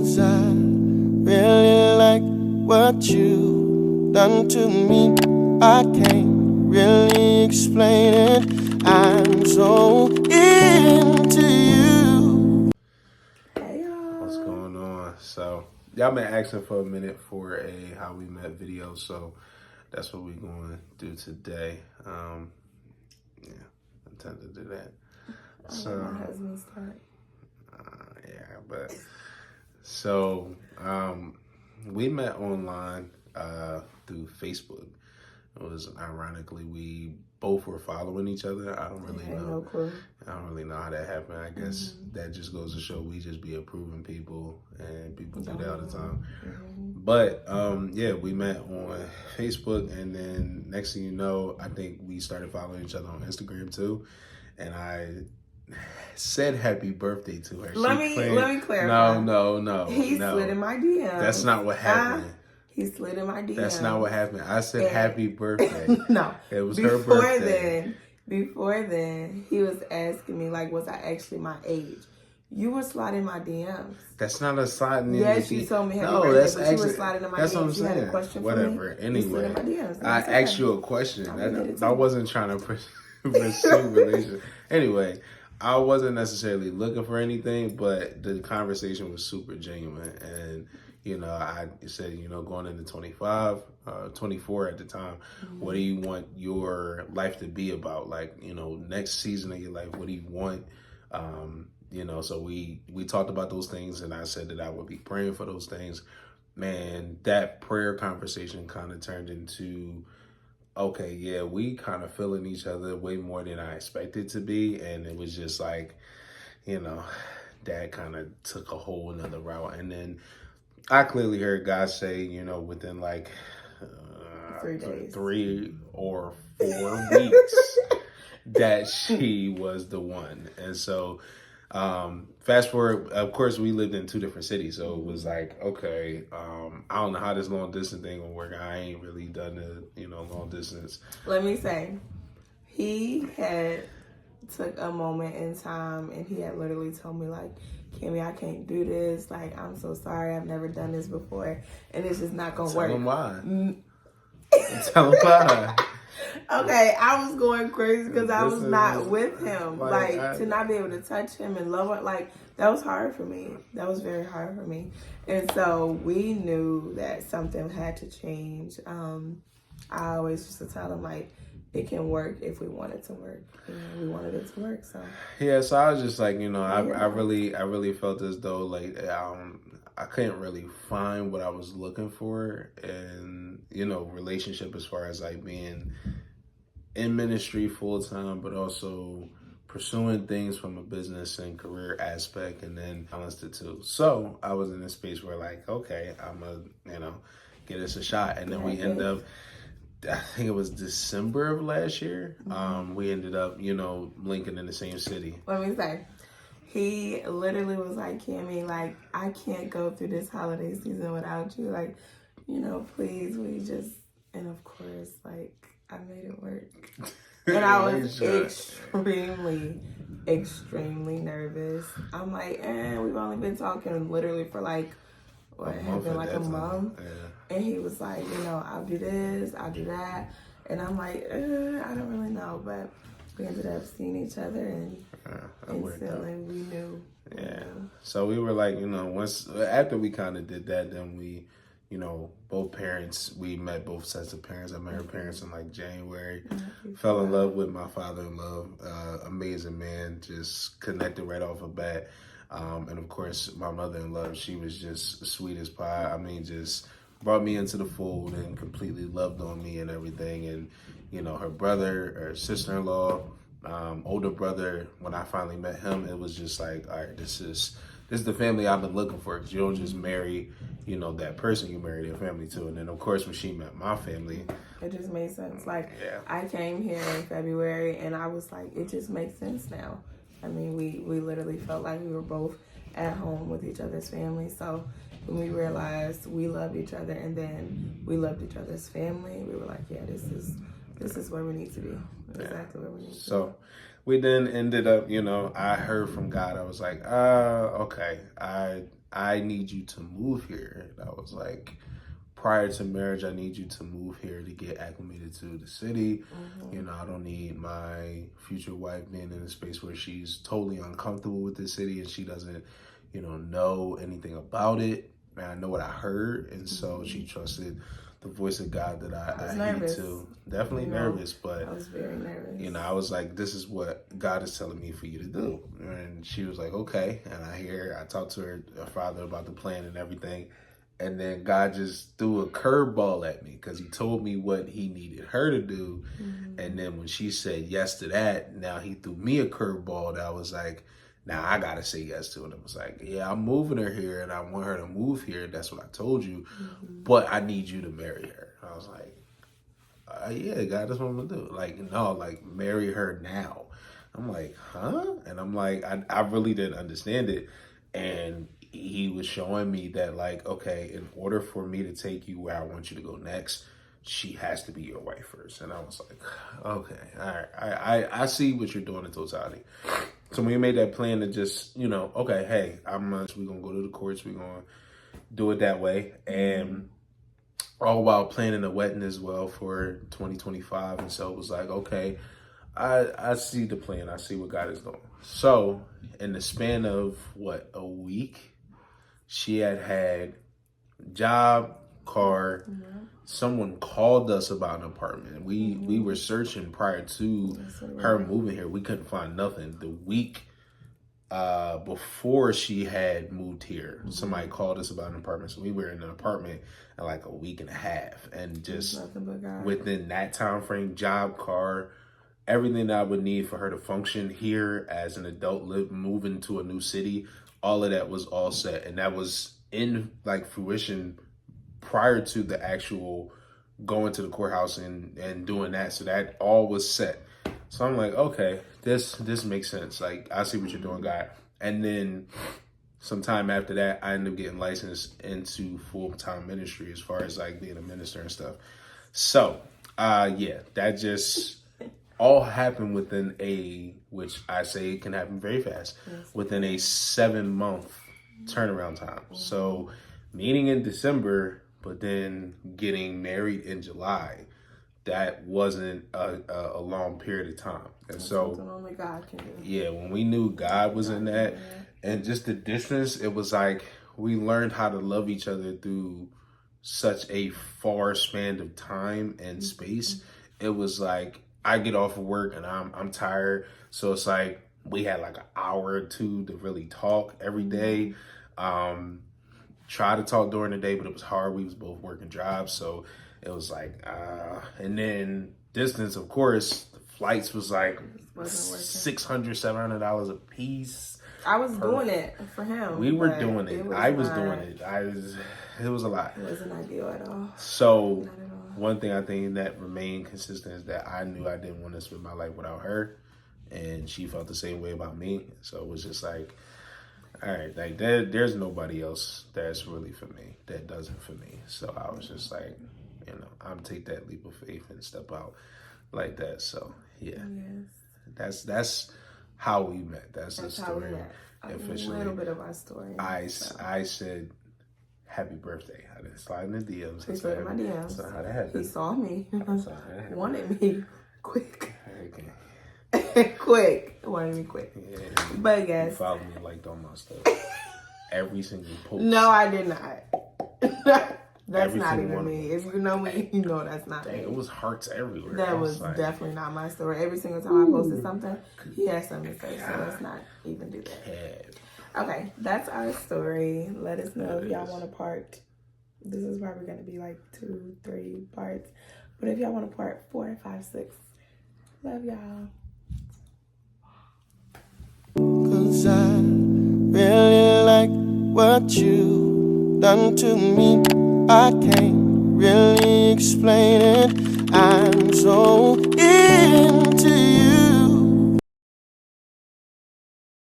'cause I really like what you done to me. I can't really explain it. I'm so into you. Hey y'all. What's going on? So y'all been asking for a minute for a how we met video, so that's what we're going to do today. Yeah, I intend to do that. So My husband's start. yeah, but so we met online through Facebook. It was ironically we both were following each other. I don't really know. No clue. I don't really know how that happened. I guess that just goes to show we just be approving people, and people do that all the time. But yeah, we met on Facebook, and then next thing you know, I think we started following each other on Instagram too. And I said happy birthday to her. Let me clarify. No. He slid in my DMs. That's not what happened. He slid in my DMs. That's not what happened. I said happy birthday. No. It was her birthday. Before then, he was asking me, like, was I actually my age? You were sliding my DMs. That's not a slide in Yes, you told me happy birthday, that's actually, you were sliding in my that's DMs. What I'm saying. You had a question Whatever. For me? Anyway, my DMs. I asked you a question. I wasn't trying to pursue relationship. Anyway, I wasn't necessarily looking for anything, but the conversation was super genuine. And, you know, I said, you know, going into 24 at the time, what do you want your life to be about? Like, you know, next season of your life, what do you want? You know, so we talked about those things, and I said that I would be praying for those things. Man, that prayer conversation kind of turned into, okay, yeah, we kind of feeling each other way more than I expected to be. And it was just like, you know, that kind of took a whole nother route. And then I clearly heard God say, you know, within like 3 days. 3 or 4 weeks that she was the one. And so fast forward, of course, we lived in 2 different cities. So it was like, okay, I don't know how this long distance thing will work. I ain't really done the, you know, long distance. Let me say, he had took a moment in time and he had literally told me, like, Cammy, I can't do this. Like, I'm so sorry. I've never done this before. And it's just not going to work. Tell him why. Tell him why. Okay, I was going crazy because I was not with him. Like, to not be able to touch him and love him, like, that was hard for me. That was very hard for me. And so we knew that something had to change. I always used to tell him, like, it can work if we want it to work. You know, we wanted it to work, so. Yeah, so I was just like, you know, I really felt as though, like, I couldn't really find what I was looking for in, you know, relationship as far as like being in ministry full time, but also pursuing things from a business and career aspect, and then balanced the two. So I was in a space where like, okay, I'm gonna, you know, give this a shot. And then we end up, I think it was December of last year. We ended up, you know, linking in the same city. Let me say, he literally was like, Cammy, like, I can't go through this holiday season without you. Like, you know, please, we just, and of course, like, I made it work. And I was extremely nervous. I'm like, we've only been talking literally for like, what, it had been like a month. Yeah. And he was like, you know, I'll do this, I'll do that. And I'm like, I don't really know. But we ended up seeing each other, and instantly we knew. Yeah. So we were like, you know, after we kind of did that, then we, you know, both parents, we met both sets of parents. I met her parents in like January. Fell in love with my father-in-law. Amazing man, just connected right off the bat. And of course, my mother-in-law, she was just sweet as pie. I mean, just brought me into the fold and completely loved on me and everything. And, you know, her brother, her sister-in-law, older brother, when I finally met him, it was just like, all right, this is the family I've been looking for. Because you don't just marry, you know, that person, you marry their family too. And then, of course, when she met my family, it just made sense. Like, I came here in February, and I was like, it just makes sense now. I mean, we literally felt like we were both at home with each other's family. So when we realized we loved each other, and then we loved each other's family, we were like, yeah, this is where we need to be. Exactly where we need to be. So we then ended up, you know, I heard from God. I was like, okay, I need you to move here. And I was like, prior to marriage, I need you to move here to get acclimated to the city. You know, I don't need my future wife being in a space where she's totally uncomfortable with the city and she doesn't, you know anything about it. And I know what I heard. And so she trusted the voice of God that I needed to. Definitely nervous, but I was very nervous. You know, I was like, this is what God is telling me for you to do. And she was like, okay. And I talked to her father about the plan and everything. And then God just threw a curveball at me because he told me what he needed her to do. And then when she said yes to that, now he threw me a curveball that I was like, now I got to say yes to it. I was like, yeah, I'm moving her here and I want her to move here. That's what I told you. But I need you to marry her. I was like, yeah, God, that's what I'm going to do. Like, no, like marry her now. I'm like, huh? And I'm like, I really didn't understand it. And he was showing me that, like, okay, in order for me to take you where I want you to go next, she has to be your wife first. And I was like, okay, all right, I see what you're doing in totality. So when we made that plan to just, you know, okay, hey, we're going to go to the courts, we're going to do it that way. And all while planning a wedding as well for 2025. And so it was like, okay, I see the plan. I see what God is doing. So in the span of, a week, she had job, car. Someone called us about an apartment. We were searching prior to her moving here. We couldn't find nothing. The week before she had moved here, somebody called us about an apartment. So we were in an apartment in like a week and a half. And just within that time frame, job, car, everything that I would need for her to function here as an adult, moving to a new city, all of that was all set. And that was in like fruition prior to the actual going to the courthouse and doing that. So that all was set. So I'm like, okay, this makes sense. Like, I see what you're doing, God. And then sometime after that, I ended up getting licensed into full-time ministry as far as like being a minister and stuff. So, yeah, that just all happened within which I say can happen very fast, within a 7-month turnaround time. So meeting in December, but then getting married in July, that wasn't a long period of time. And so only God can do. Yeah, when we knew God was in that, and just the distance, it was like we learned how to love each other through such a far span of time and space. It was like, I get off of work and I'm tired. So it's like we had like an hour or two to really talk every day. Try to talk during the day, but it was hard. We was both working jobs. So it was like, and then distance, of course, the flights was like $600, $700 a piece. I was doing it for him. We were doing it. I was doing it. It was a lot. It wasn't ideal at all. So one thing I think that remained consistent is that I knew I didn't want to spend my life without her, and she felt the same way about me. So it was just like, all right, like there's nobody else that's really for me, that does it for me. So I was just like, you know, I'm take that leap of faith and step out like that. So yeah, that's how we met. That's the story. Officially, a little bit of our story. I said, happy birthday. I didn't slide in the DMs. He slid in my DMs. So how that happened? He saw me. Wanted me quick. Okay. Quick. Wanted me quick. Yeah. But yes. You followed me, liked all my stuff. Every single post. No, I did not. That's not even me. If you know me, you know that's not me. It was hearts everywhere. That was like, definitely not my story. Every single time I posted something, he had something to say. So let's not even do that. Okay, that's our story. Let us know if y'all want a part. This is probably going to be like 2-3 parts. But if y'all want a part 4, 5, 6, love y'all. 'Cause I really like what you done to me. I can't really explain it. I'm so into you.